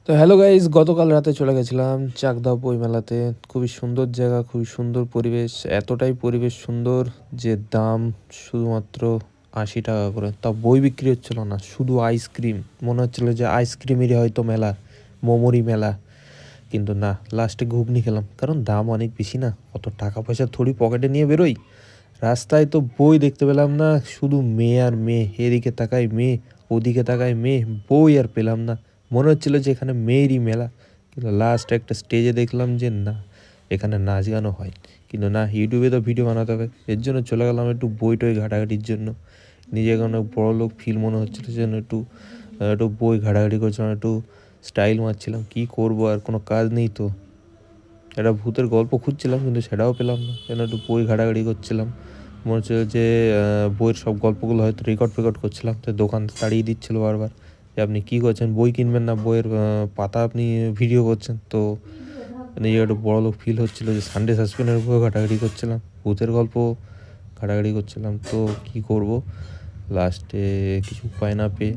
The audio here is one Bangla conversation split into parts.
তো হ্যালো গাইস, গতকাল রাতে চলে গেছিলাম চাকদা বই মেলাতে। খুবই সুন্দর জায়গা, খুবই সুন্দর পরিবেশ। এতটাই পরিবেশ সুন্দর যে দাম শুধুমাত্র 80 টাকা করে। তা বই বিক্রি হচ্ছিল না, শুধু আইসক্রিম। মনে হচ্ছিল যে আইসক্রিমেরই হয়তো মেলা, মোমোরই মেলা। কিন্তু না, লাস্টে ঘুগনি খেলাম, কারণ দাম অনেক বেশি না। অত টাকা পয়সা থোড়ি পকেটে নিয়ে বেরোই। রাস্তায় তো বই দেখতে পেলাম না, শুধু মেয়ে আর মেয়ে। এদিকে তাকাই মেয়ে, ওদিকে তাকাই মেয়ে, বই আর পেলাম না। মনে হচ্ছিল যে এখানে মেয়েরই মেলা। কিন্তু লাস্ট একটা স্টেজে দেখলাম যে না, এখানে নাচ গানও হয়। কিন্তু না, ইউটিউবে তো ভিডিও বানাতে হবে, এর জন্য চলে গেলাম একটু বই টই ঘাটাঘাটির জন্য। নিজেকে অনেক বড় লোক ফিল মনে হচ্ছিল, সেজন্য একটু একটু বই ঘাটাঘাটি করছিলাম, একটু স্টাইল মারছিলাম। কি করব, আর কোনো কাজ নেই তো। একটা ভূতের গল্প খুঁজছিলাম, কিন্তু সেটাও পেলাম না, যেন একটু বই ঘাটাঘাটি করছিলাম। মনে হচ্ছে যে বইয়ের সব গল্পগুলো হয়তো রেকর্ড করছিলাম। তো দোকান তাড়িয়ে দিচ্ছিল বারবার যে আপনি কী করছেন, বই কিনবেন না, বইয়ের পাতা আপনি ভিডিও করছেন। তো নিজে একটু বড় লোক ফিল হচ্ছিলো যে সানডে সাসপেন্সের বই ঘাটাঘাটি করছিলাম, ভূতের গল্প ঘাটাঘাটি করছিলাম। তো কি করব, লাস্টে কিছু উপায় না পেয়ে,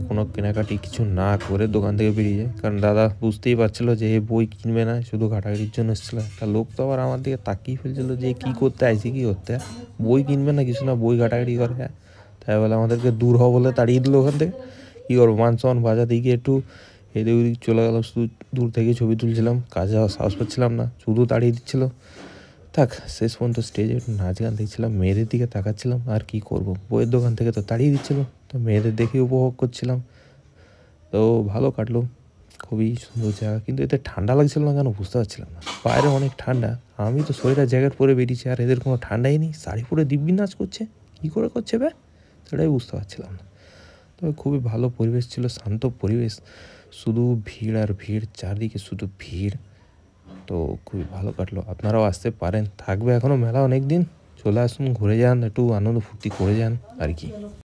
কোনো কেনাকাটি কিছু না করে দোকান থেকে বেরিয়ে যায়। কারণ দাদা বুঝতেই পারছিল যে এ বই কিনবে না, শুধু ঘাটাঘাটির জন্য এসেছিলো। একটা লোক তো আবার আমার দিকে তাকিয়ে ফেলছিল যে কী করতে আইসি, কী করতে, বই কিনবে না, কিছু না, বই ঘাটাঘাটি করে। হ্যাঁ, তাই বলে আমাদেরকে দূর হওয়া বলে তাড়িয়ে দিল ওখান থেকে। কী করবো, মান সম্মান বাজাতে গিয়ে একটু এদিক ওদিক চলে গেলাম, শুধু দূর থেকে ছবি তুলছিলাম, কাজে যাওয়ার সাহস পাচ্ছিলাম না, শুধু তাড়িয়ে দিচ্ছিলো। থাক, শেষ পর্যন্ত স্টেজে একটু নাচ গান দেখছিলাম, মেয়েদের দিকে তাকাচ্ছিলাম। আর কি করব, বইয়ের দোকান থেকে তো তাড়িয়ে দিচ্ছিলো, তো মেয়েদের দেখে উপভোগ করছিলাম। তো ভালো কাটলো, খুবই সুন্দর জায়গা। কিন্তু এতে ঠান্ডা লাগছিল না কেন বুঝতে পারছিলাম না। বাইরে অনেক ঠান্ডা, আমি তো সোয়েটার জ্যাকেট পরে বেরিয়েছি, আর এদের কোনো ঠান্ডাই নেই। শাড়ি পরে দিব্যি নাচ করছে, কী করে করছে বে, সেটাই বুঝতে পারছিলাম না। তবে খুবই ভালো পরিবেশ ছিল, শান্ত পরিবেশ। শুধু ভিড় আর ভিড়, চারদিকে শুধু ভিড়। তো খুবই ভালো কাটলো। আপনারাও আসতে পারেন, থাকবে এখনও মেলা অনেক দিন। চলে আসুন, ঘুরে যান, একটু আনন্দ ফুর্তি করে যান আর কি।